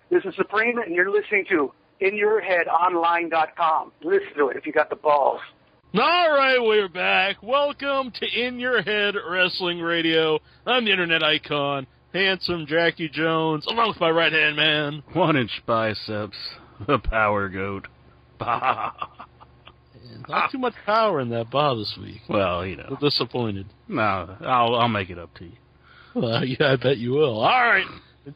This is Supreme, and you're listening to InYourHeadOnline.com. Listen to it if you got the balls. All right, we're back. Welcome to In Your Head Wrestling Radio. I'm the internet icon, handsome Jackie Jones, along with my right-hand man. 1-inch biceps, the power goat. Bah. Not too much power in that bah this week. Well, you know. I'm disappointed. No, I'll make it up to you. Well, yeah, I bet you will. All right.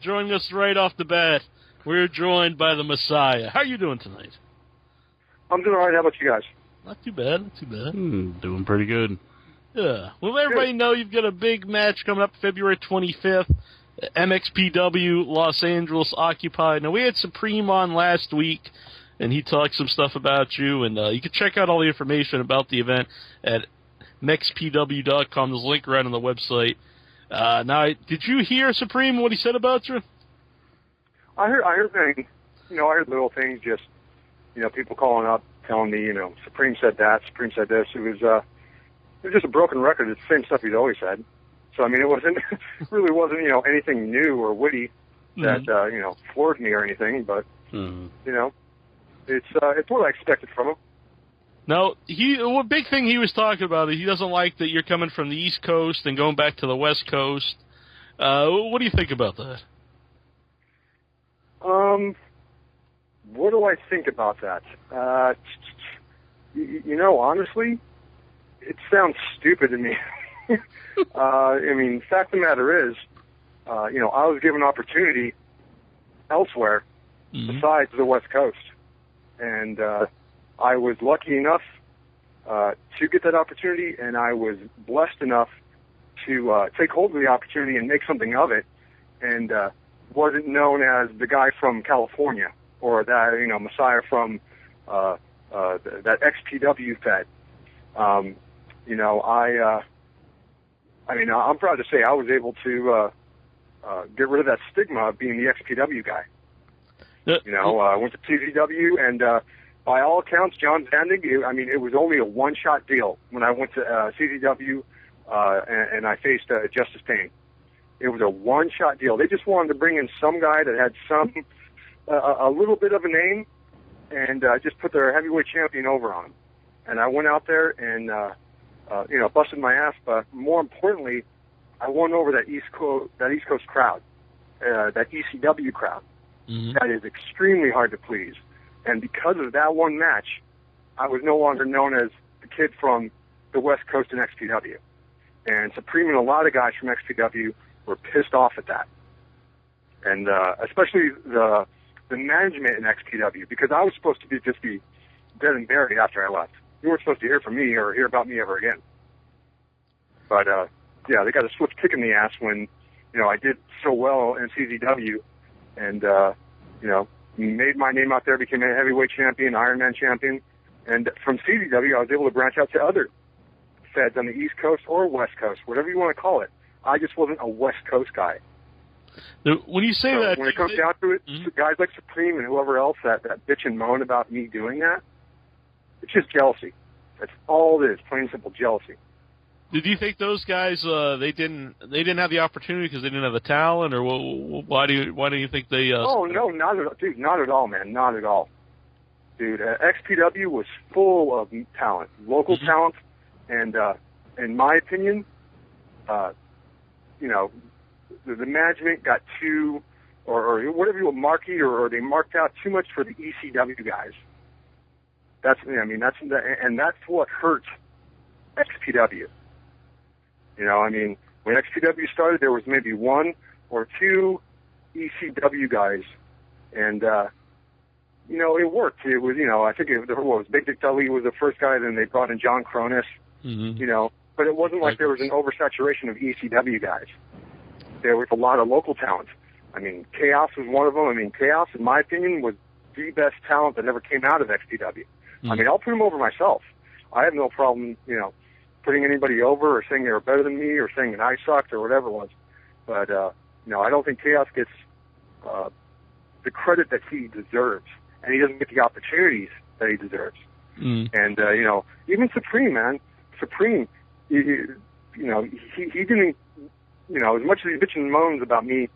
Joining us right off the bat, we're joined by the Messiah. How are you doing tonight? I'm doing all right. How about you guys? Not too bad, not too bad. Doing pretty good. Yeah. Well, everybody know you've got a big match coming up February 25th. MEXPW, Los Angeles, occupied. Now, we had Supreme on last week, and he talked some stuff about you, and you can check out all the information about the event at MEXPW.com. There's a link right on the website. Now, did you hear Supreme, what he said about you? I heard things, I heard little things, just, people calling up, telling me, Supreme said that, Supreme said this. It was just a broken record. It's the same stuff he's always said. So, it really wasn't, anything new or witty that, floored me or anything, but, it's what I expected from him. Now, one big thing he was talking about is he doesn't like that you're coming from the East Coast and going back to the West Coast. What do you think about that? What do I think about that? Honestly, it sounds stupid to me. The fact of the matter is, I was given opportunity elsewhere besides the West Coast. And I was lucky enough to get that opportunity, and I was blessed enough to take hold of the opportunity and make something of it, and wasn't known as the guy from California or that, Messiah from that XPW Fed. I'm proud to say I was able to get rid of that stigma of being the XPW guy. I went to CZW, and by all accounts, John Zandig, it was only a one-shot deal when I went to CZW and I faced Justice Payne. It was a one-shot deal. They just wanted to bring in some guy that had a little bit of a name and just put their heavyweight champion over on him. And I went out there and, busted my ass, but more importantly, I won over that East Coast crowd, that ECW crowd. Mm-hmm. That is extremely hard to please. And because of that one match, I was no longer known as the kid from the West Coast and XPW. And Supreme and a lot of guys from XPW were pissed off at that. And especially the management in XPW, because I was supposed to just be dead and buried after I left. You weren't supposed to hear from me or hear about me ever again. But, they got a swift kick in the ass when, I did so well in CZW and, made my name out there, became a heavyweight champion, Ironman champion. And from CZW, I was able to branch out to other feds on the East Coast or West Coast, whatever you want to call it. I just wasn't a West Coast guy. Now, when you say that... When it comes down to it, guys like Supreme and whoever else that bitch and moan about me doing that, it's just jealousy. That's all it is, plain and simple jealousy. Did you think those guys they didn't have the opportunity because they didn't have the talent, or why do you think they? Oh no, not at all, dude, not at all, man, not at all, dude. XPW was full of talent, local talent, and in my opinion, the management got too, or whatever you will market, or they marked out too much for the ECW guys. That's what hurt XPW. When XPW started, there was maybe one or two ECW guys, and, it worked. It was, I think it was Big Dick Dudley was the first guy, then they brought in John Cronus, but it wasn't like there was an oversaturation of ECW guys. There was a lot of local talent. Kaos was one of them. Kaos, in my opinion, was the best talent that ever came out of XPW. I'll put him over myself. I have no problem, putting anybody over or saying they were better than me or saying that I sucked or whatever it was. But, I don't think Kaos gets the credit that he deserves. And he doesn't get the opportunities that he deserves. And, even Supreme, man. Supreme, he didn't, as much as he bitches and moans about me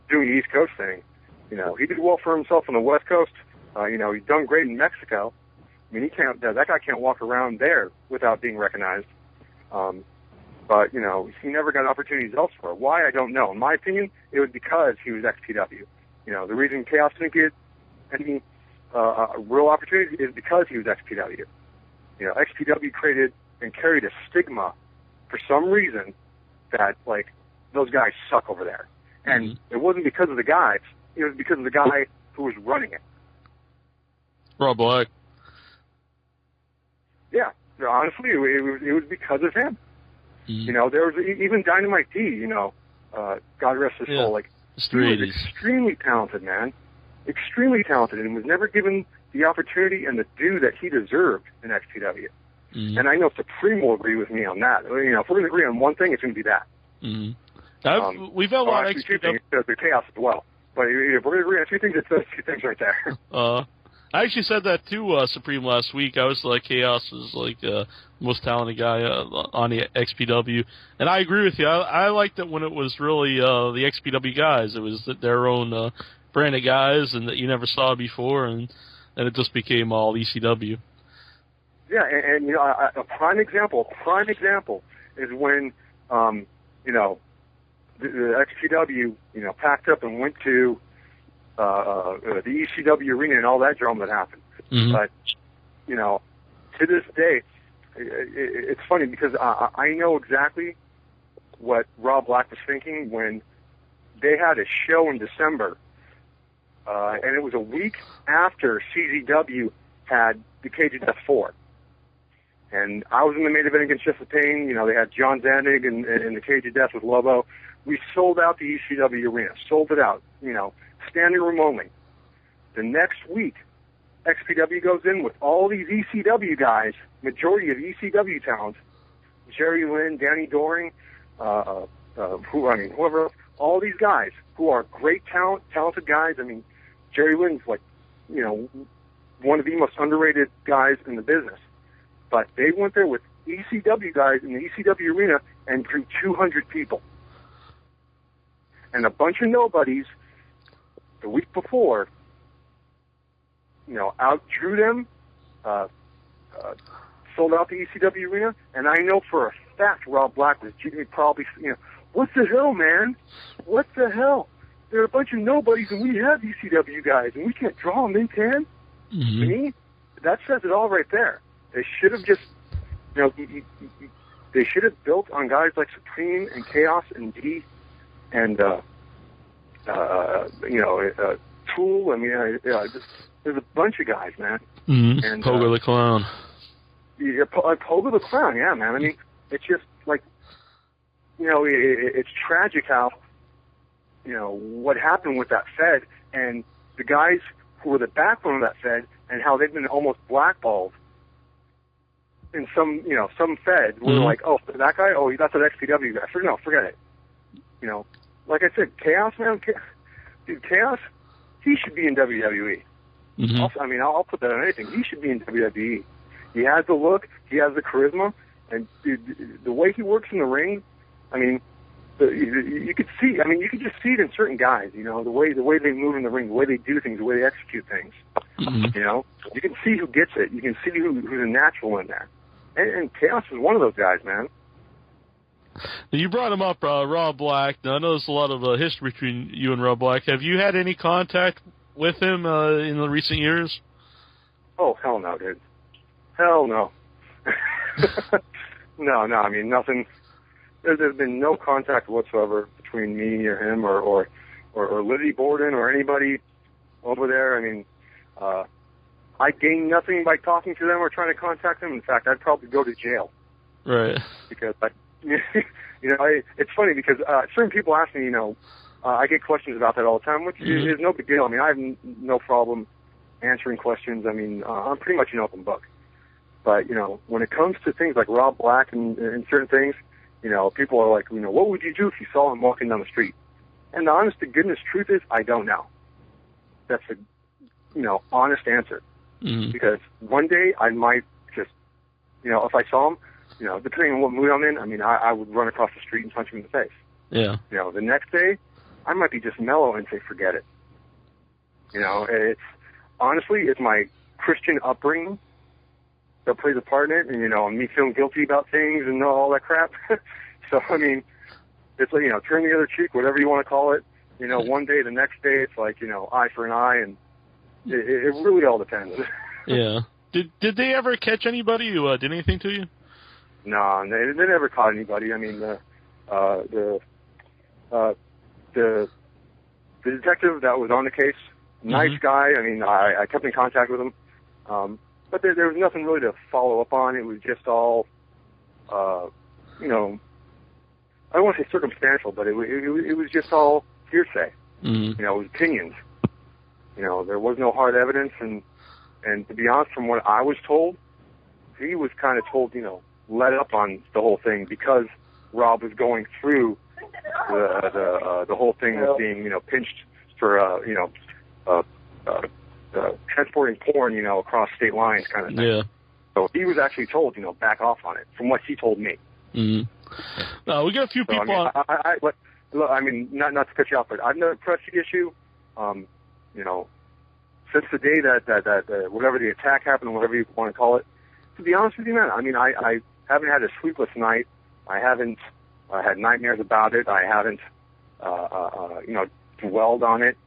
doing the East Coast thing, You know, he did well for himself on the West Coast. You know, he's done great in Mexico. I mean, that guy can't walk around there without being recognized. But, you know, he never got opportunities elsewhere. Why, I don't know. In my opinion, it was because he was XPW. You know, the reason Kaos didn't get any real opportunities is because he was XPW. You know, XPW created and carried a stigma for some reason that, like, those guys suck over there. And it wasn't because of the guys. It was because of the guy who was running it. Rob Black. Yeah. Honestly, it was because of him. You know, there was even Dynamite D, you know, God rest his soul. Like, he was extremely talented, man. Extremely talented, and was never given the opportunity and the due that he deserved in XPW. And I know Supreme will agree with me on that. You know, if we're going to agree on one thing, it's going to be that. We've had a lot of XPW. Two things, the Chaos as well. But if we're going to agree on two things, it's those two things right there. I actually said that to Supreme last week. I was like, Chaos was like most talented guy on the XPW, and I agree with you. I liked it when it was really the XPW guys. It was their own brand of guys, and that you never saw before, and it just became all ECW. Yeah, and you know, a prime example is when you know, the XPW, you know, packed up and went to the ECW arena and all that drama that happened. But, you know, to this day, it's funny because I know exactly what Rob Black was thinking when they had a show in December, and it was a week after CZW had the Cage of Death 4. And I was in the main event against Jeff the Pain. You know, they had John Zandig and the Cage of Death with Lobo. We sold out the ECW arena, sold it out, you know, standing room only. The next week, XPW goes in with all these ECW guys, majority of ECW talent, Jerry Lynn, Danny Doring, whoever else, all these guys who are great talented guys. I mean, Jerry Lynn's like, you know, one of the most underrated guys in the business. But they went there with ECW guys in the ECW arena and drew 200 people. And a bunch of nobodies the week before, you know, outdrew them, sold out the ECW arena, and I know for a fact Rob Black was probably, you know, what the hell, man? What the hell? There are a bunch of nobodies, and we have ECW guys, and we can't draw them, they can? To me, that says it all right there. They should have just, you know, they should have built on guys like Supreme and Chaos and D and, you know, Tool. I mean, there's a bunch of guys, man. And Pogo the Clown. Yeah, Pogo the Clown, yeah, man. I mean, it's just like, you know, it's tragic how, you know, what happened with that Fed and the guys who were the backbone of that Fed and how they've been almost blackballed in some, you know, some Fed were like, oh, that guy, oh, that's an XPW guy. No, forget it. You know, like I said, Chaos, man, dude, Chaos, he should be in WWE. Also, I mean, I'll put that on anything. He should be in WWE. He has the look, he has the charisma, and dude, the way he works in the ring, I mean, you could see, I mean, you could just see it in certain guys, you know, the way they move in the ring, the way they do things, the way they execute things. You know, you can see who gets it. You can see who's a natural in there. And Chaos is one of those guys, man. You brought him up, Rob Black. Now, I know there's a lot of history between you and Rob Black. Have you had any contact with him in the recent years? Oh, hell no, dude. Hell no. No, I mean, nothing. There's been no contact whatsoever between me or him or Lizzie Borden or anybody over there. I mean, I gain nothing by talking to them or trying to contact them. In fact, I'd probably go to jail. Right. Because, you know, it's funny because certain people ask me, you know, I get questions about that all the time, which is no big deal. I mean, I have no problem answering questions. I mean, I'm pretty much an open book. But, you know, when it comes to things like Rob Black and certain things, you know, people are like, you know, what would you do if you saw him walking down the street? And the honest to goodness truth is, I don't know. That's a, you know, honest answer. Because one day I might just, you know, if I saw him, you know, depending on what mood I'm in, I mean, I would run across the street and punch him in the face. Yeah. You know, the next day, I might be just mellow and say, forget it. You know, it's my Christian upbringing that plays a part in it, and, you know, me feeling guilty about things and all that crap. So, I mean, it's like, you know, turn the other cheek, whatever you want to call it. You know, one day, the next day, it's like, you know, eye for an eye, and it really all depends. Yeah. Did they ever catch anybody who did anything to you? No, they never caught anybody. I mean, the detective that was on the case, nice guy. I mean, I kept in contact with him, but there was nothing really to follow up on. It was just all, you know, I don't want to say circumstantial, but it was just all hearsay. You know, it was opinions. You know, there was no hard evidence, and to be honest, from what I was told, he was kind of told, you know, let up on the whole thing because Rob was going through the whole thing of being, you know, pinched for, you know, transporting porn, you know, across state lines kind of thing. Yeah. So he was actually told, you know, back off on it, from what he told me. We got a few people Look, I mean, not to cut you off, but I've never pressed the issue. You know, since the day that whatever the attack happened, whatever you want to call it. To be honest with you, man, I mean, I haven't had a sleepless night. I haven't had nightmares about it. I haven't, you know, dwelled on it.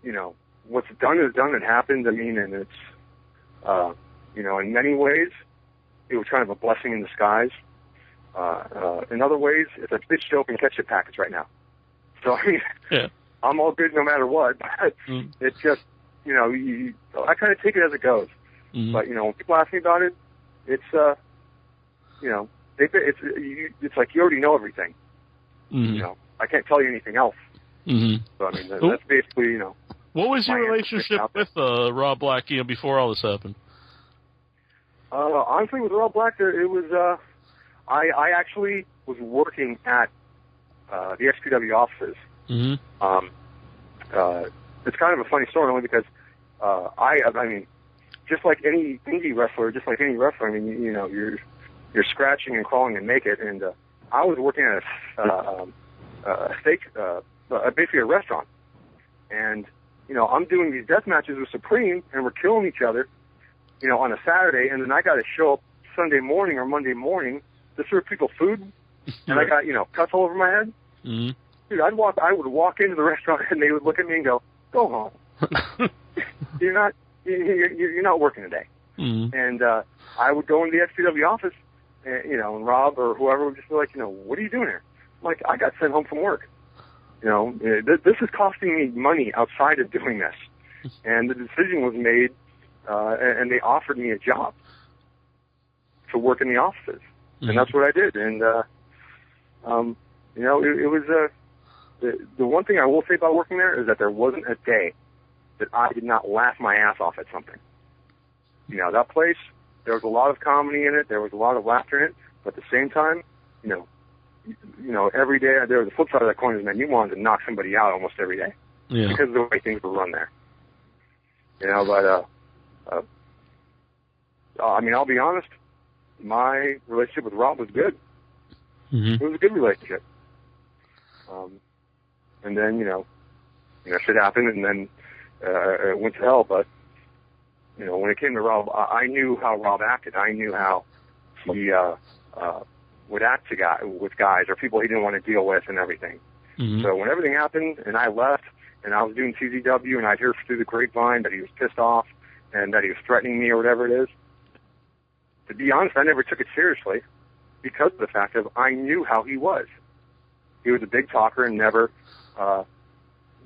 You know, what's done is done. It happened. I mean, and it's, you know, in many ways, it was kind of a blessing in disguise. In other ways, it's a bitch open ketchup package right now. So, I mean, yeah. I'm all good no matter what. It's just, you know, I kind of take it as it goes. But, you know, when people ask me about it, it's, you know, it's like you already know everything. You know, I can't tell you anything else. So, I mean, that's basically, you know. What was your relationship with Rob Black, you know, before all this happened? Honestly, with Rob Black, it was, I actually was working at the MEXPW offices. It's kind of a funny story only because I mean, just like any indie wrestler, just like any wrestler, I mean, you know, you're scratching and crawling and make it. And I was working at a steak, basically a restaurant, and you know, I'm doing these death matches with Supreme, and we're killing each other, you know, on a Saturday, and then I got to show up Sunday morning or Monday morning to serve people food, and I got, you know, cuts all over my head. Dude, I would walk into the restaurant, and they would look at me and go home. You're not working today. And I would go into the MEXPW office, and, you know, and Rob or whoever would just be like, you know, what are you doing here? I'm like, I got sent home from work. You know, this is costing me money outside of doing this. And the decision was made, and they offered me a job to work in the offices. And that's what I did. And, you know, it was the one thing I will say about working there is that there wasn't a day that I did not laugh my ass off at something. You know, that place, there was a lot of comedy in it. There was a lot of laughter in it. But at the same time, you know, every day, there was the flip side of that coin is, man, you wanted to knock somebody out almost every day. Yeah. Because of the way things were run there. You know, but, I mean, I'll be honest, my relationship with Rob was good. It was a good relationship. And then, you know, shit happened, and then it went to hell. But, you know, when it came to Rob, I knew how Rob acted. I knew how he would act with guys or people he didn't want to deal with and everything. So when everything happened and I left and I was doing CZW and I'd hear through the grapevine that he was pissed off and that he was threatening me or whatever it is, to be honest, I never took it seriously because of the fact of I knew how he was. He was a big talker and never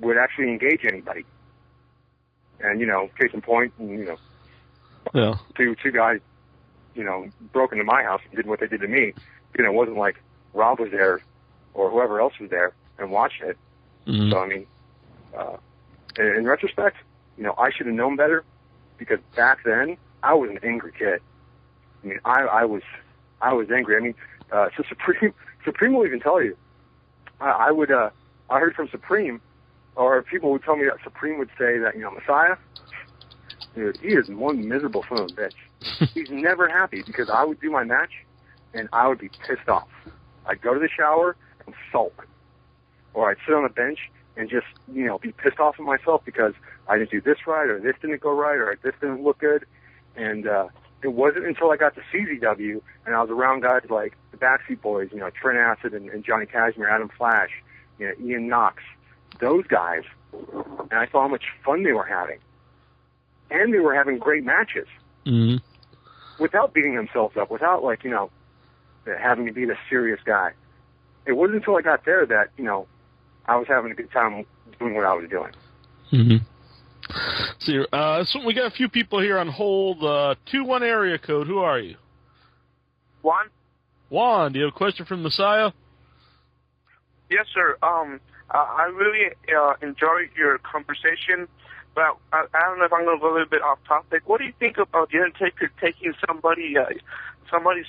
would actually engage anybody. And, you know, case in point, you know, two guys, you know, broke into my house and did what they did to me. You know, it wasn't like Rob was there or whoever else was there and watched it. So, I mean, in retrospect, you know, I should have known better because back then I was an angry kid. I mean, I was angry. I mean, so Supreme will even tell you. I heard from Supreme, or people would tell me that Supreme would say that, you know, Messiah, dude, he is one miserable son of a bitch. He's never happy because I would do my match and I would be pissed off. I'd go to the shower and sulk, or I'd sit on a bench and just, be pissed off at myself because I didn't do this right, or this didn't go right, or this didn't look good. And it wasn't until I got to CZW and I was around guys like the Backstreet Boys, Trent Acid and Johnny Kashmere, Adam Flash, Ian Knox, those guys, and I saw how much fun they were having. And they were having great matches. Mm-hmm. Without beating themselves up, without, having to be the serious guy. It wasn't until I got there that, I was having a good time doing what I was doing. Mm-hmm. So we got a few people here on hold. 2-1 area code. Who are you? Juan? Juan, do you have a question from Messiah? Yes, sir. I really enjoyed your conversation, but I don't know if I'm going to go a little bit off topic. What do you think about The Undertaker taking somebody's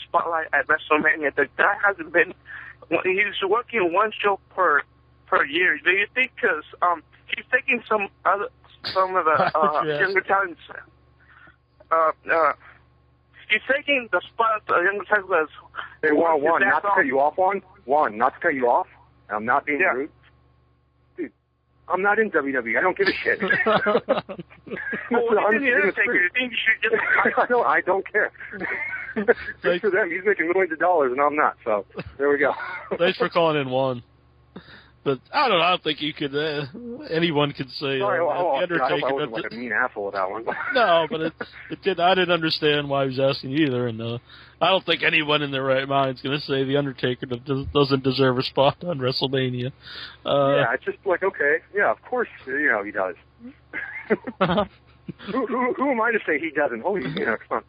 spotlight at WrestleMania? The guy hasn't been. He's working one show per year. Do you think because he's taking some of the younger talents? He's taking the spot of the younger talents. Hey, Juan, not to cut you off, Juan, not to cut you off. I'm not being rude. Dude, I'm not in WWE. I don't give a shit. Well, he's the Undertaker. You think you should just... I don't care. Good for them. He's making millions of dollars, and I'm not. So there we go. Thanks for calling in, Juan. But I don't think you could. Anyone could say Sorry, The Undertaker. I wasn't like a mean asshole with that one. No, but it did. I didn't understand why he was asking either, and I don't think anyone in their right mind is going to say The Undertaker doesn't deserve a spot on WrestleMania. Yeah, it's just like, okay, yeah, of course, he does. Who am I to say he doesn't? Holy, come on.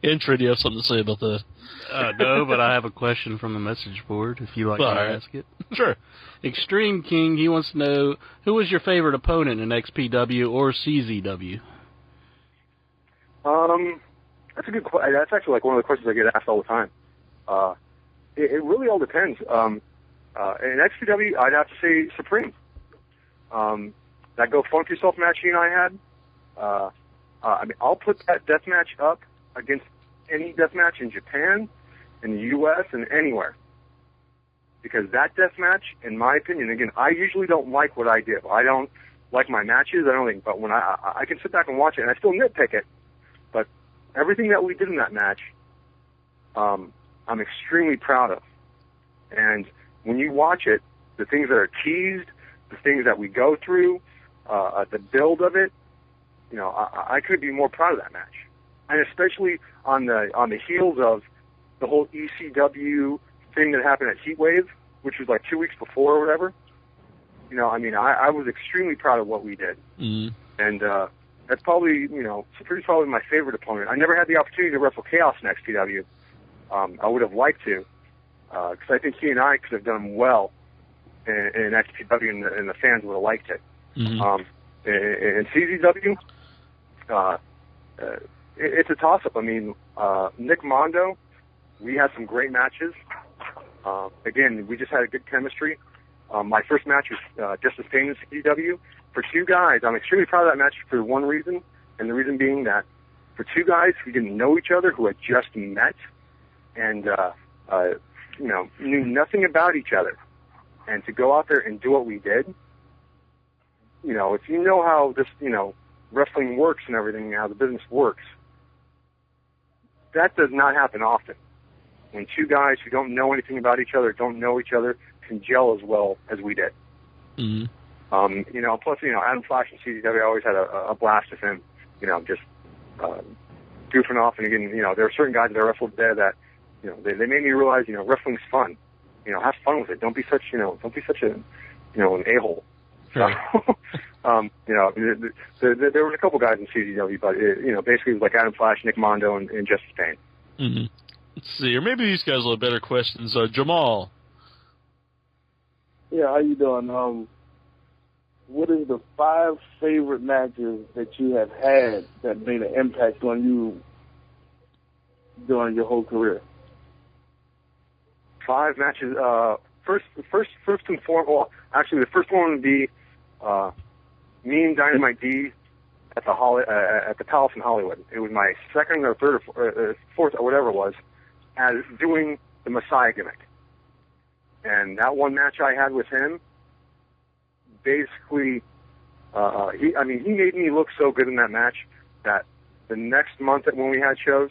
Intro, do you have something to say about that? No, but I have a question from the message board, if you'd like to ask it. Sure. Extreme King, he wants to know, who was your favorite opponent in XPW or CZW? That's a good question. That's actually one of the questions I get asked all the time. It really all depends. In XPW, I'd have to say Supreme. That Go Funk Yourself match he and I had, I'll put that death match up against any death match in Japan, in the U.S., and anywhere. Because that death match, in my opinion, again, I usually don't like what I do. I don't like my matches. I don't think, but when I can sit back and watch it, and I still nitpick it. But everything that we did in that match, I'm extremely proud of. And when you watch it, the things that are teased, the things that we go through, the build of it, I couldn't be more proud of that match. And especially on the heels of the whole ECW thing that happened at Heatwave, which was like 2 weeks before or whatever. I was extremely proud of what we did. Mm-hmm. And that's probably, Supreme's probably my favorite opponent. I never had the opportunity to wrestle Kaos in XPW. I would have liked to, because I think he and I could have done well in XPW, and the fans would have liked it. Mm-hmm. In CZW, it's a toss-up. Nick Mondo, we had some great matches. Again, we just had a good chemistry. My first match was just the same in CZW. For two guys, I'm extremely proud of that match for one reason, and the reason being that for two guys who didn't know each other, who had just met, and knew nothing about each other, and to go out there and do what we did, if you know how this, wrestling works and everything, how the business works, that does not happen often. When two guys who don't know anything about each other, don't know each other, can gel as well as we did. Mm-hmm. Plus, Adam Flash and CZW, I always had a blast with him, just goofing off. And again, there are certain guys that I wrestled there that, they made me realize, wrestling's fun. Have fun with it. Don't be such, an a-hole. Sure. There were a couple guys in CZW, but basically it was like Adam Flash, Nick Mondo, and Justice Payne. Mm-hmm. Let's see, or maybe these guys will have better questions. Jamal. Yeah, how you doing? What is the 5 favorite matches that you have had that made an impact on you during your whole career? 5 matches. First and foremost. Well, actually, the first one would be me and Dynamite D at the Palace in Hollywood. It was my second or third or fourth or whatever it was, as doing the Messiah gimmick. And that one match I had with him, basically, he made me look so good in that match that the next month when we had shows,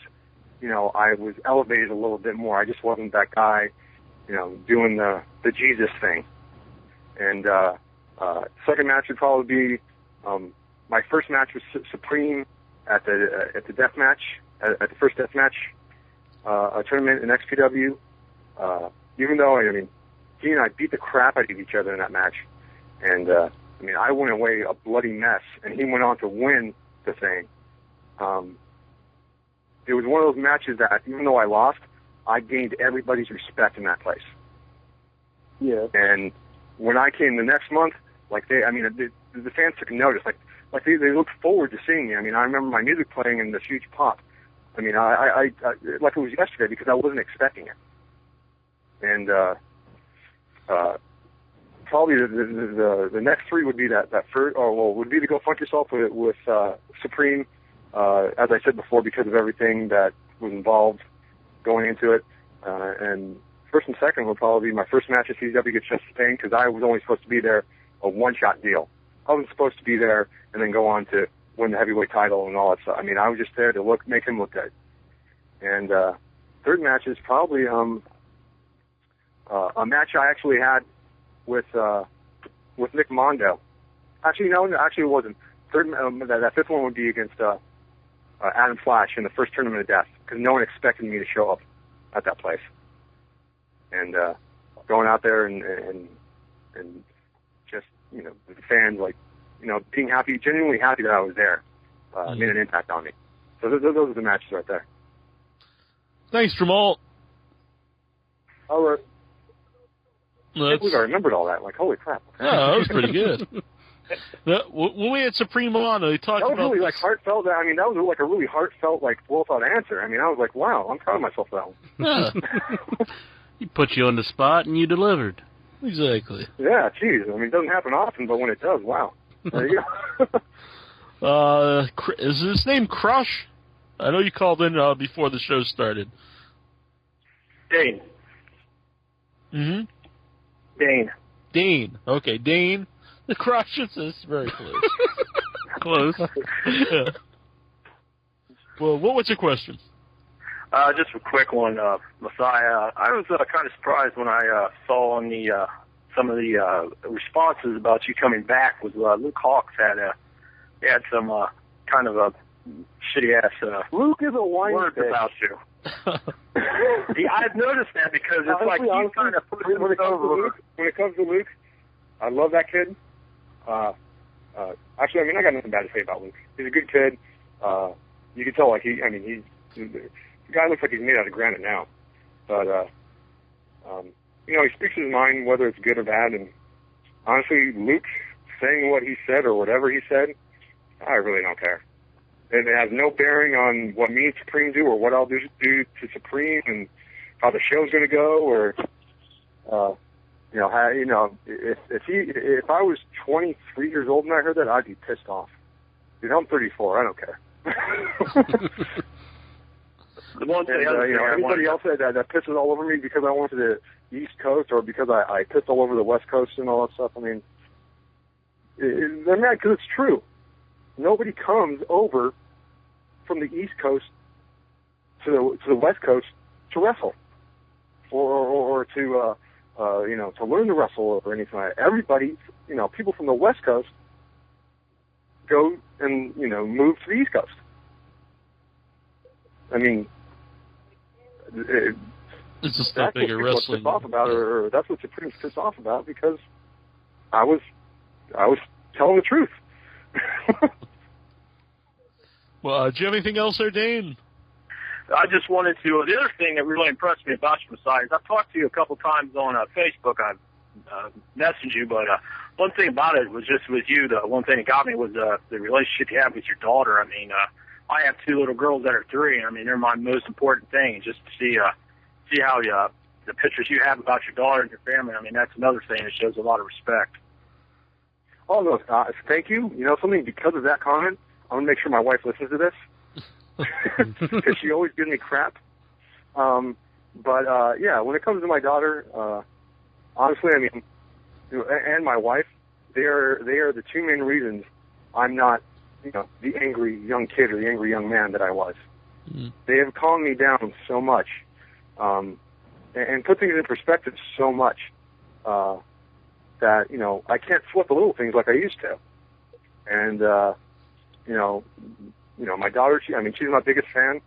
I was elevated a little bit more. I just wasn't that guy, doing the Jesus thing. And second match would probably be my first match was Supreme at the death match, at the first death match tournament in XPW. Even though he and I beat the crap out of each other in that match, and I went away a bloody mess, and he went on to win the thing. It was one of those matches that, even though I lost, I gained everybody's respect in that place. Yeah. And when I came the next month, the fans took notice. Like they looked forward to seeing me. I remember my music playing and this huge pop. I like it was yesterday because I wasn't expecting it. And probably the next three would be that first, would be to Go Funk Yourself with Supreme. As I said before, because of everything that was involved going into it. And first and second would probably be my first match at CZW against Justice Pain, because I was only supposed to be there a one-shot deal. I wasn't supposed to be there and then go on to win the heavyweight title and all that stuff. I was just there to make him look good. And third match is probably a match I actually had with Nick Mondo. Actually, no, it wasn't. That fifth one would be against Adam Flash in the first Tournament of Death, because no one expected me to show up at that place. And going out there and just, the fans, being happy, genuinely happy that I was there, made an impact on me. So those are the matches right there. Thanks, Jamal. All right. I can't believe I remembered all that. Holy crap. Oh, that was pretty good. When we had Supreme on, they talked about... That was really, heartfelt. That was, a really heartfelt, full-thought answer. I was like, wow, I'm proud of myself for that one. Yeah. He put you on the spot, and you delivered. Exactly. Yeah, geez. It doesn't happen often, but when it does, wow. There you go. Is his name Crush? I know you called in before the show started. Dane. Mm-hmm. Dane. Okay, Dane. The Crush is very close. Close. Yeah. Well, what was your question? Just a quick one, Messiah. I was kind of surprised when I saw on the some of the responses about you coming back. Was Luke Hawks had some kind of a shitty ass Luke is a wine words bitch. about you. Yeah, I've noticed that because it's honestly, you kind of put when it comes to Luke, I love that kid. Actually, I got nothing bad to say about Luke. He's a good kid. You can tell, the guy looks like he's made out of granite now. But, he speaks his mind, whether it's good or bad. And honestly, Luke saying what he said or whatever he said, I really don't care. It has no bearing on what me and Supreme do or what I'll do to Supreme and how the show's going to go or, if I was 23 years old and I heard that, I'd be pissed off. Dude, I'm 34. I don't care. The one thing, anybody else that pisses all over me because I went to the East Coast or because I pissed all over the West Coast and all that stuff, they're mad because it's true. Nobody comes over from the East Coast to the West Coast to wrestle or to learn to wrestle or anything like that. Everybody, people from the West Coast go and, move to the East Coast. It's just that big a wrestling. Off about, or that's what Supreme's pissed off about because I was telling the truth. Well, do you have anything else there, Dane? I just wanted to. The other thing that really impressed me about you, Messiah, is I've talked to you a couple times on Facebook. I've messaged you, but one thing about it was just with you. The one thing that got me was the relationship you have with your daughter. I have two little girls that are 3. They're my most important thing. And just to see how the pictures you have about your daughter and your family. That's another thing that shows a lot of respect. Oh no, thank you. Something because of that comment, I'm gonna make sure my wife listens to this because she always gives me crap. But when it comes to my daughter, honestly, and my wife, they are the two main reasons I'm not, the angry young kid or the angry young man that I was. Mm-hmm. They have calmed me down so much, and put things in perspective so much, that, I can't flip the little things like I used to. And, my daughter, she's my biggest fan.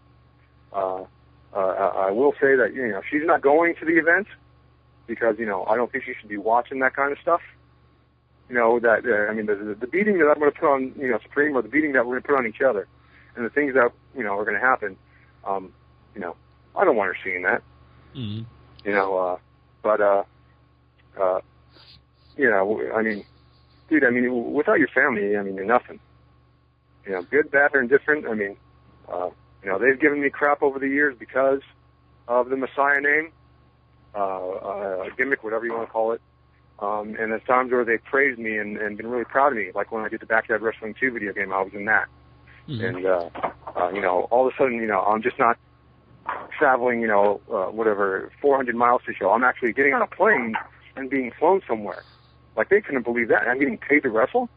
I will say that, she's not going to the event because, I don't think she should be watching that kind of stuff. The beating that I'm going to put on, Supreme, or the beating that we're going to put on each other, and the things that, are going to happen, I don't want her seeing that. Mm-hmm. Dude, without your family, you're nothing. Good, bad, or indifferent, they've given me crap over the years because of the Messiah name, gimmick, whatever you want to call it. And there's times where they've praised me and been really proud of me, like when I did the Backyard Wrestling 2 video game, I was in that. Mm-hmm. And, all of a sudden, I'm just not traveling, 400 miles to show. I'm actually getting on a plane and being flown somewhere. Like, they couldn't believe that. I'm getting paid to wrestle.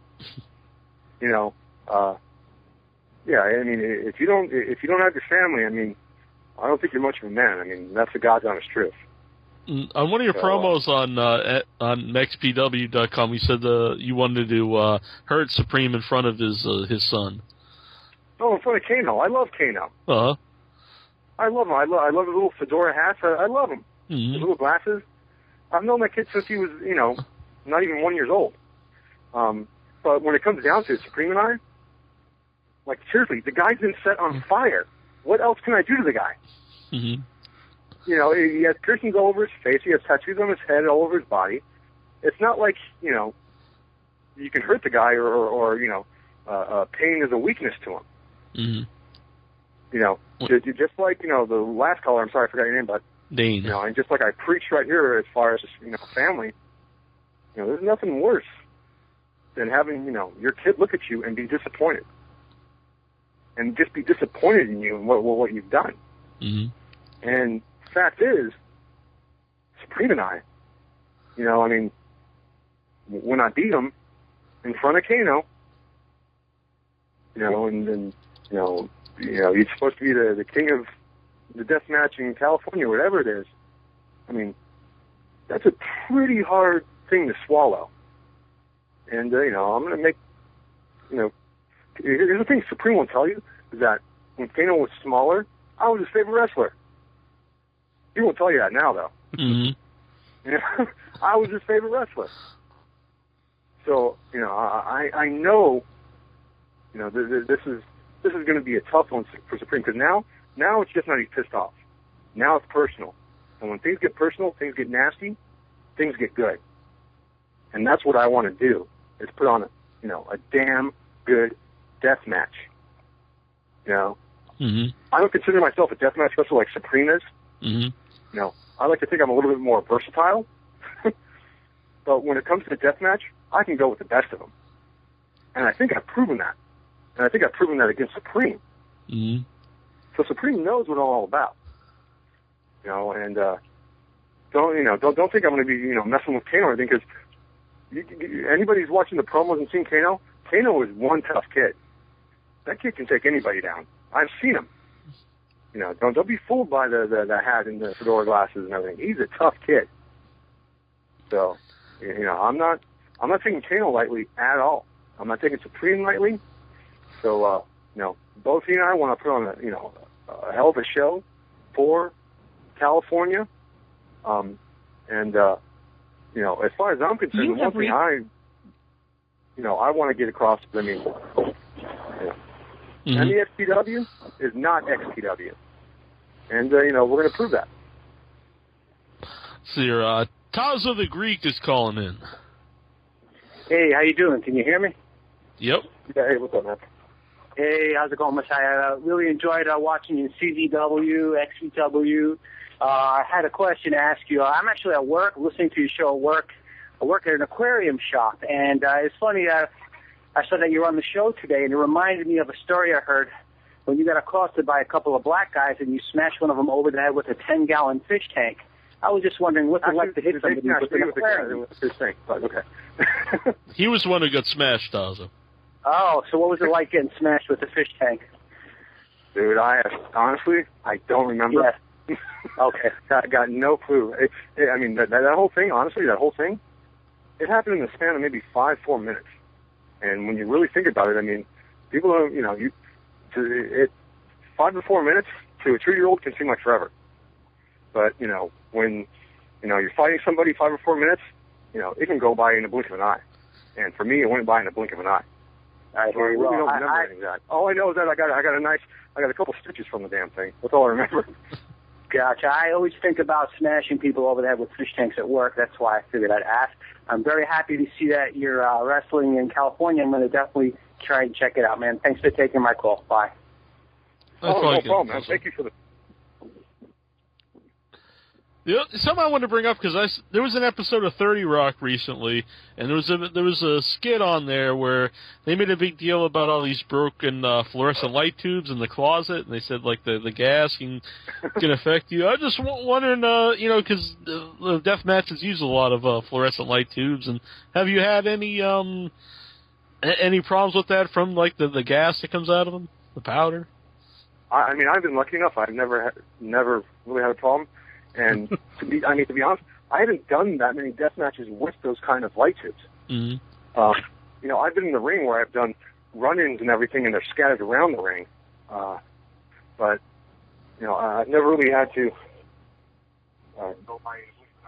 If you don't have your family, I don't think you're much of a man. That's the God's honest truth. On one of your promos on MEXPW.com, you said you wanted to hurt Supreme in front of his son. Oh, in front of Kano. I love Kano. Uh-huh. I love him. I love the little fedora hats. I love him. Mm-hmm. The little glasses. I've known that kid since he was, not even 1 year old. But when it comes down to it, Supreme and I, like, seriously, the guy's been set on fire. What else can I do to the guy? Mm-hmm. He has piercings all over his face. He has tattoos on his head, all over his body. It's not like, you can hurt the guy or pain is a weakness to him. Mm-hmm. Just like, the last caller, I'm sorry, I forgot your name, but, Dean. And just like I preached right here as far as, family, there's nothing worse than having, your kid look at you and be disappointed. And just be disappointed in you and what you've done. Mm-hmm. And fact is, Supreme and I, when I beat him in front of Kano, he's supposed to be the king of the death match in California, whatever it is. That's a pretty hard thing to swallow. And, I'm going to make, here's the thing Supreme will tell you, is that when Kano was smaller, I was his favorite wrestler. He won't tell you that now, though. Mm-hmm. I was his favorite wrestler. So, I know, this is going to be a tough one for Supreme, because now it's just not he's pissed off. Now it's personal. And when things get personal, things get nasty, things get good. And that's what I want to do, is put on a damn good death match. Mm-hmm. I don't consider myself a death match wrestler like Supreme is. Mm-hmm. I like to think I'm a little bit more versatile. But when it comes to the death match, I can go with the best of them. And I think I've proven that. And I think I've proven that against Supreme. Mm-hmm. So Supreme knows what I'm all about. And don't think I'm going to be messing with Kano or anything, because anybody who's watching the promos and seen Kano is one tough kid. That kid can take anybody down. I've seen him. Don't be fooled by the hat and the fedora glasses and everything. He's a tough kid. So, I'm not taking Kano lightly at all. I'm not taking Supreme lightly. So, both he and I want to put on a hell of a show for California. As far as I'm concerned, one thing I want to get across, MEXPW is not XPW. And, we're going to prove that. So your Tazo the Greek is calling in. Hey, how you doing? Can you hear me? Yep. Yeah, hey, what's up, man? Hey, how's it going, Messiah? I really enjoyed watching you in CZW, XPW. I had a question to ask you. I'm actually at work, listening to your show at work. I work at an aquarium shop, and it's funny, I saw that you were on the show today, and it reminded me of a story I heard when you got accosted by a couple of black guys and you smashed one of them over the head with a 10-gallon fish tank. I was just wondering what's it like to hit somebody with an aquarium. With his thing, but okay. He was the one who got smashed, Taza. Oh, so what was it like getting smashed with the fish tank? Dude, honestly, I don't remember. Yeah. Okay. I got no clue. I mean, that whole thing, honestly, it happened in the span of maybe 4 minutes. And when you really think about it, I mean, people don't, 5 to 4 minutes to a 2-year-old can seem like forever. But, when, you're fighting somebody 5 or 4 minutes, it can go by in the blink of an eye. And for me, it went by in the blink of an eye. I really don't remember anything that. All I know is that I got a couple stitches from the damn thing. That's all I remember. Gotcha. I always think about smashing people over the head with fish tanks at work. That's why I figured I'd ask. I'm very happy to see that you're wrestling in California. I'm going to definitely try and check it out, man. Thanks for taking my call. Bye. No problem, man. Thank you for the... Something I wanted to bring up, because there was an episode of 30 Rock recently, and there was a skit on there where they made a big deal about all these broken fluorescent light tubes in the closet, and they said, like, the gas can affect you. I was just wondering, because the death matches use a lot of fluorescent light tubes, and have you had any problems with that from, like, the gas that comes out of them, the powder? I mean, I've been lucky enough. I've never really had a problem. And to be honest, I haven't done that many death matches with those kind of light tubes. Mm-hmm. I've been in the ring where I've done run-ins and everything, and they're scattered around the ring. But I've never really had to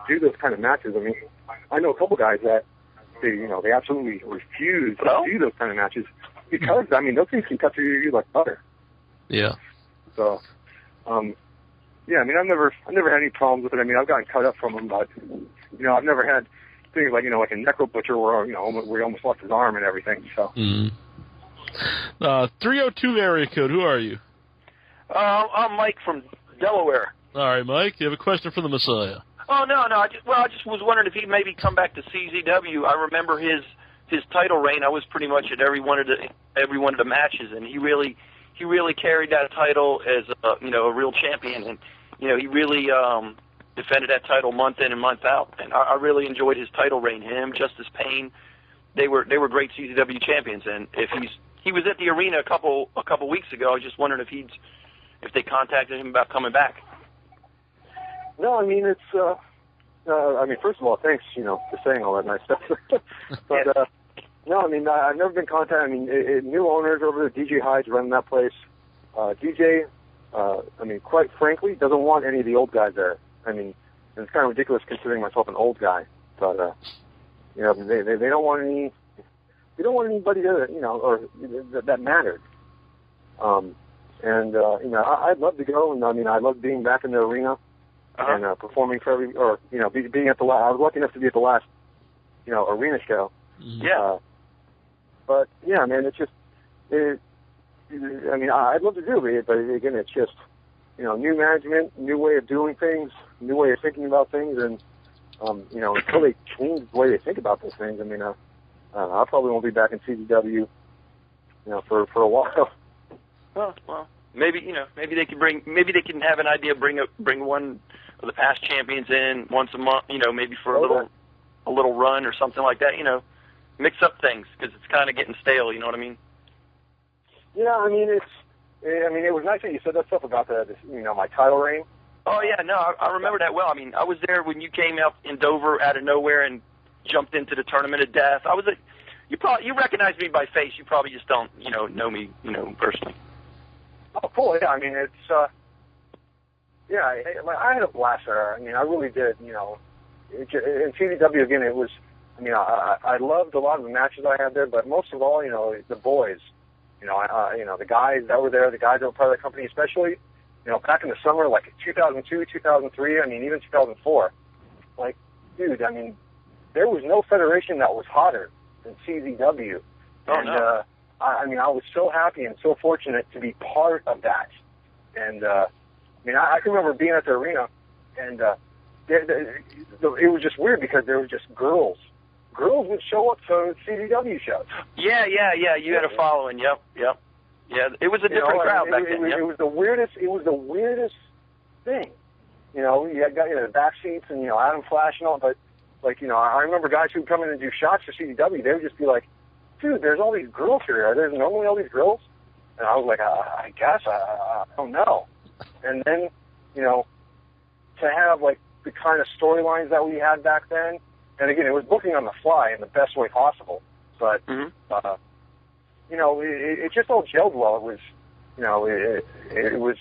do those kind of matches. I mean, I know a couple guys that they absolutely refuse to do those kind of matches because those things can cut through you like butter. Yeah. So. Yeah, I mean, I've never had any problems with it. I mean, I've gotten cut up from them, but, I've never had things like, like a necro butcher where, where he almost lost his arm and everything, so. Mm-hmm. 302 area code, who are you? I'm Mike from Delaware. All right, Mike, you have a question for the Messiah. Oh, no, I just was wondering if he'd maybe come back to CZW. I remember his title reign. I was pretty much at every one of the matches, and he really carried that title as a real champion, and he really defended that title month in and month out, and I really enjoyed his title reign. Him, Justice Payne, they were great CZW champions, and if he was at the arena a couple weeks ago. I was just wondering if they contacted him about coming back. No, I mean it's first of all, thanks for saying all that nice stuff, but. No, I mean, I've never been contacted. I mean, new owners over there, DJ Hyde's running that place. DJ, quite frankly, doesn't want any of the old guys there. I mean, it's kind of ridiculous considering myself an old guy. But, they don't want anybody there, or that mattered. I'd love to go, and I love being back in the arena and performing for being at the last. I was lucky enough to be at the last, arena show. Yeah. But yeah, man, I'd love to do it, but again, it's just, new management, new way of doing things, new way of thinking about things, and, until they change the way they think about those things, I probably won't be back in CZW, for a while. Oh, well, maybe they can have an idea, bring one of the past champions in once a month, maybe for a little run or something like that, mix up things, because it's kind of getting stale, you know what I mean? Yeah, it was nice that you said that stuff about my title reign. Oh, yeah, no, I remember that well. I was there when you came out in Dover out of nowhere and jumped into the Tournament of Death. You recognized me by face. You probably just don't, know me, personally. Oh, cool, yeah, I had a blast there. I really did, in CZW, again, it was, I loved a lot of the matches I had there, but most of all, the boys, the guys that were there, the guys that were part of the company, especially, back in the summer, like 2002, 2003, even 2004, dude, there was no federation that was hotter than CZW. Oh, no. I was so happy and so fortunate to be part of that. And, I can remember being at the arena, and it was just weird because there were just girls. Girls would show up to CZW shows. Yeah. You had a following. Yep. Yeah, it was a different crowd back then. It was the weirdest thing. You know, you got the back seats and, you know, Adam Flash and all, but, like, you know, I remember guys who would come in and do shots for CZW, they would just be like, dude, there's all these girls here. Are there normally all these girls? And I was like, I guess, I don't know. And then, you know, to have, like, the kind of storylines that we had back then, and again, it was booking on the fly in the best way possible, but, you know, it just all gelled well. It was, you know, it was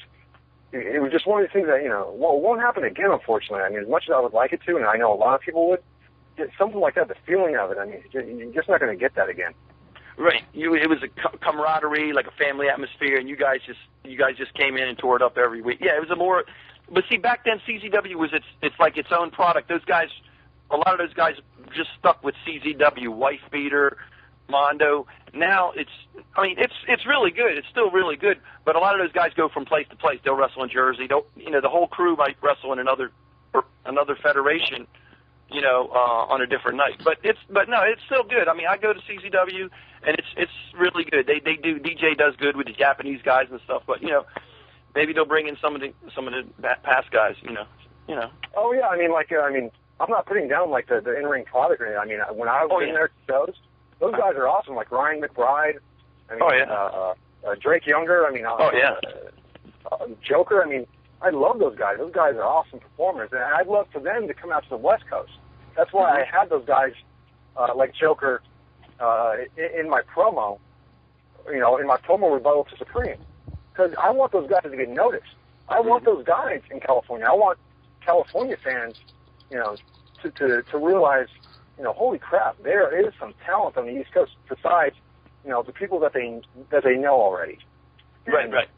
just one of the things that, you know, well, it won't happen again, unfortunately. I mean, as much as I would like it to, and I know a lot of people would, something like that, the feeling of it, I mean, you're just not going to get that again. Right. It was a camaraderie, like a family atmosphere, and you guys just came in and tore it up every week. Yeah, it was a more, but see, back then CZW was it's like its own product. Those guys, a lot of those guys just stuck with CZW, Wife Beater, Mondo. Now it's really good. It's still really good, but a lot of those guys go from place to place. They'll wrestle in Jersey. The whole crew might wrestle in another federation, you know, on a different night. But no, it's still good. I mean, I go to CZW, and it's really good. They do, DJ does good with the Japanese guys and stuff. But you know, maybe they'll bring in some of the past guys. You know. Oh yeah, I mean, I'm not putting down like the in-ring product or anything. I mean, when I was in their shows, those guys are awesome. Like Ryan McBride. I mean, Drake Younger. I mean, Joker. I mean, I love those guys. Those guys are awesome performers, and I'd love for them to come out to the West Coast. That's why I had those guys like Joker in my promo, you know, in my promo rebuttal to Supreme, because I want those guys to get noticed. I want those guys in California. I want California fans, you know, to realize, you know, holy crap, there is some talent on the East Coast besides, you know, the people that they know already. Right.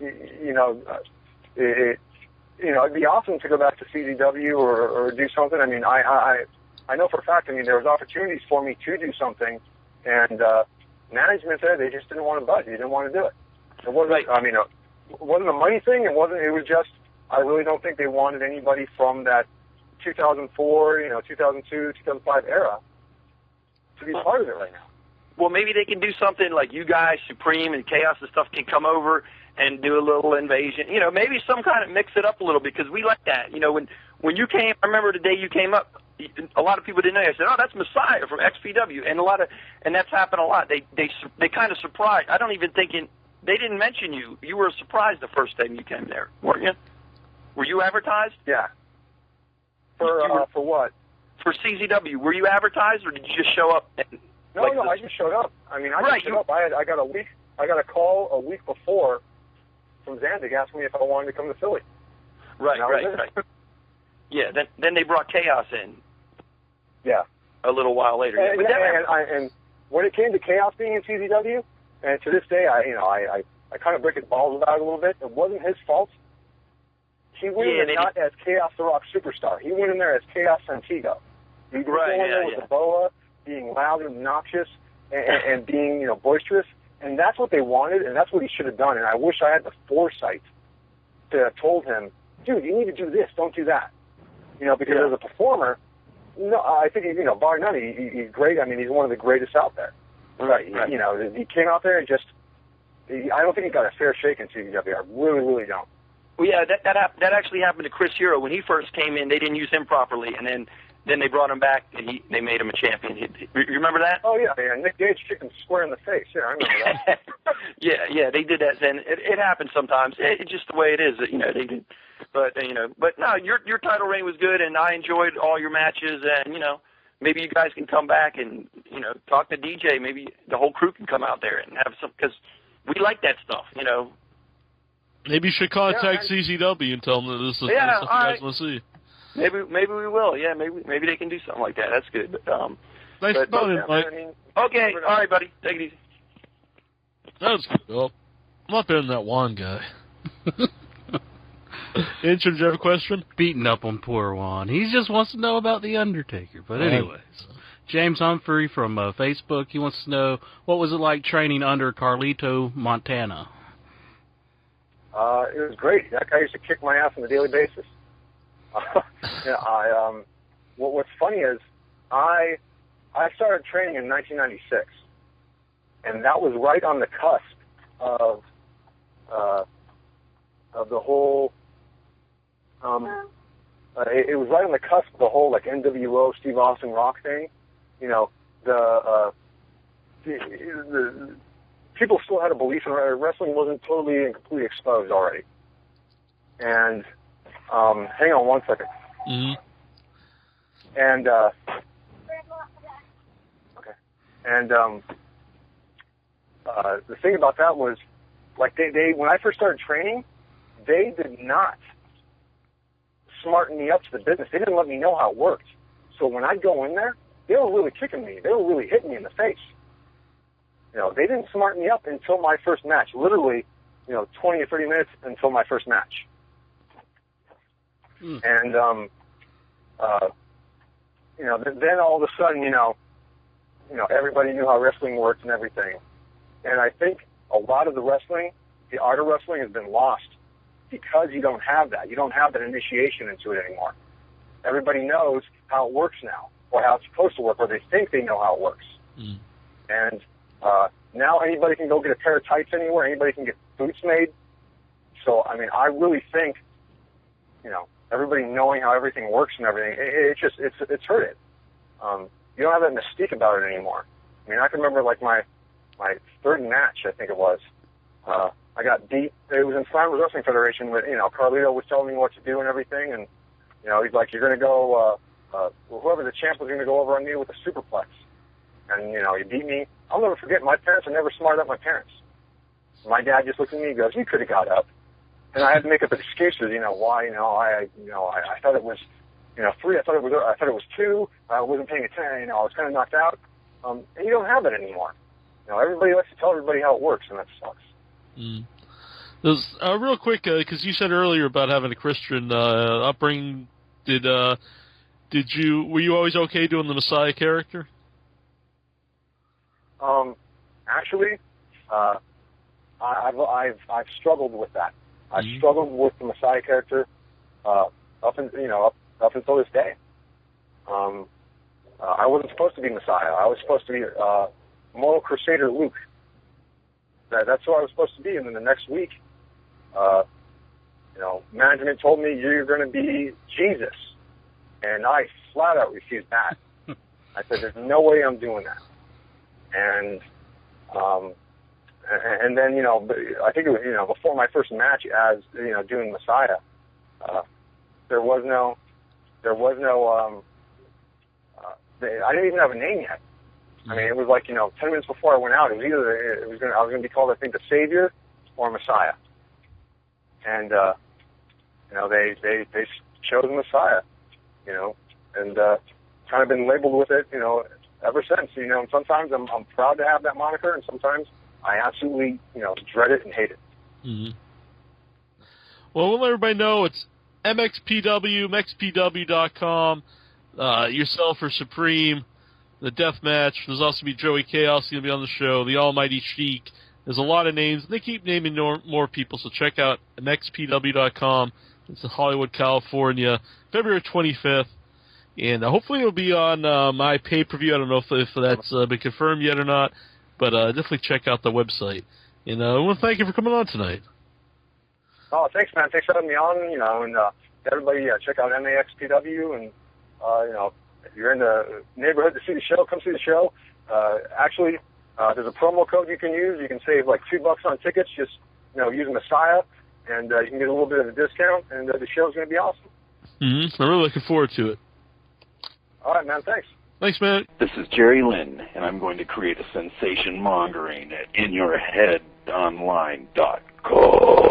You know. It'd be awesome to go back to CZW or do something. I mean, I know for a fact, I mean, there was opportunities for me to do something, and management there, they just didn't want to budge. They didn't want to do it. It wasn't, I mean, it wasn't a money thing. It was just, I really don't think they wanted anybody from that 2004, 2002, 2005 era to be part of it right now. Well, maybe they can do something like you guys, Supreme and Chaos and stuff, can come over and do a little invasion. You know, maybe some kind of mix it up a little, because we like that. You know, when you came, I remember the day you came up, a lot of people didn't know. I said, "Oh, that's Messiah from XPW," and that's happened a lot. They kind of surprised. I don't even think they didn't mention you. You were surprised the first time you came there, weren't you? Were you advertised? Yeah. For what? For CZW. Were you advertised, or did you just show up? No, I just showed up. I mean, I just showed up. I got a call a week before from Zandig asking me if I wanted to come to Philly. Right. Yeah, then they brought Chaos in. Yeah. A little while later. And when it came to Chaos being in CZW, and to this day, I kind of break his balls about it a little bit. It wasn't his fault. He went in there not as Chaos the Rock Superstar. He went in there as Chaos Santiago. He was going in there with the boa, being loud and obnoxious, and being, boisterous. And that's what they wanted, and that's what he should have done. And I wish I had the foresight to have told him, dude, you need to do this, don't do that. Because as a performer, I think, bar none, he's great. I mean, he's one of the greatest out there. Right. He came out there and I don't think he got a fair shake in CZW. I really, really don't. Well, yeah, that actually happened to Chris Hero. When he first came in, they didn't use him properly, and then they brought him back, and they made him a champion. You remember that? Oh, yeah. Nick Gage kicked him square in the face. Yeah, I remember that. yeah, they did that then. It happens sometimes. It's just the way it is. They did. But no, your title reign was good, and I enjoyed all your matches, and, maybe you guys can come back and, talk to DJ. Maybe the whole crew can come out there and have some, because we like that stuff, Maybe you should contact CZW and tell them that this is stuff you guys want to see. Maybe we will. Yeah, maybe they can do something like that. That's good. But, nice phone, Mike. Okay, all right, buddy. Take it easy. That was good. Well, I'm not better than that Juan guy. Intro, did you have a question? Beating up on poor Juan. He just wants to know about The Undertaker. But anyways, James Humphrey from Facebook, he wants to know, what was it like training under Carlito Montana? It was great. That guy used to kick my ass on a daily basis. What's funny is I started training in 1996, and that was right on the cusp of the whole it was right on the cusp of the whole like NWO Steve Austin Rock thing. You know, the people still had a belief in wrestling wasn't totally and completely exposed already. And hang on one second. Mm-hmm. And okay. And the thing about that was, like they when I first started training, they did not smarten me up to the business. They didn't let me know how it worked. So when I'd go in there, they were really kicking me. They were really hitting me in the face. You know, they didn't smarten me up until my first match. Literally, 20 or 30 minutes until my first match. Mm. And then all of a sudden, everybody knew how wrestling worked and everything. And I think a lot of the wrestling, the art of wrestling, has been lost because you don't have that. You don't have that initiation into it anymore. Everybody knows how it works now, or how it's supposed to work, or they think they know how it works. Mm. And now anybody can go get a pair of tights anywhere. Anybody can get boots made. So, I mean, I really think, everybody knowing how everything works and everything, it's hurt it. You don't have that mystique about it anymore. I mean, I can remember, like, my third match, I think it was. I got beat. It was in Slam Wrestling Federation with, Carlito was telling me what to do and everything, and, he's like, you're going to go, whoever the champ was going to go over on me with a superplex. And, he beat me. I'll never forget, my parents are never smart up my parents. My dad just looked at me and goes, you could have got up. And I had to make up excuses, why, I thought it was, 3, I thought it was 2, I wasn't paying attention, I was kind of knocked out. And you don't have it anymore. Everybody likes to tell everybody how it works, and that sucks. Mm. Real quick, because you said earlier about having a Christian upbringing, were you always okay doing the Messiah character? Actually, I've struggled with that. I've struggled with the Messiah character up until this day. I wasn't supposed to be Messiah. I was supposed to be Moral Crusader Luke. That's who I was supposed to be. And then the next week, management told me you're going to be Jesus, and I flat out refused that. I said, "There's no way I'm doing that." And then I think it was before my first match as doing Messiah, there was no I didn't even have a name yet. I mean, it was like 10 minutes before I went out. It was either I was going to be called, I think, the Savior or Messiah, and they chose Messiah, and kind of been labeled with it, ever since. And sometimes I'm proud to have that moniker, and sometimes I absolutely, dread it and hate it. Mm-hmm. Well, we'll let everybody know it's MEXPW, MEXPW.com, yourself or Supreme, the death match. There's also be Joey Kaos going to be on the show, the Almighty Sheik. There's a lot of names. They keep naming more people, so check out MEXPW.com. It's in Hollywood, California, February 25th. And hopefully it'll be on my pay-per-view. I don't know if that's been confirmed yet or not, but definitely check out the website. And I want to thank you for coming on tonight. Oh, thanks, man. Thanks for having me on, and everybody check out MEXPW, and, if you're in the neighborhood to see the show, come see the show. Actually, there's a promo code you can use. You can save like $2 on tickets, just, using Messiah, and you can get a little bit of a discount, and the show's going to be awesome. Mm-hmm. I'm really looking forward to it. All right, man. Thanks. Thanks, man. This is Jerry Lynn, and I'm going to create a sensation mongering at InYourHeadOnline.com.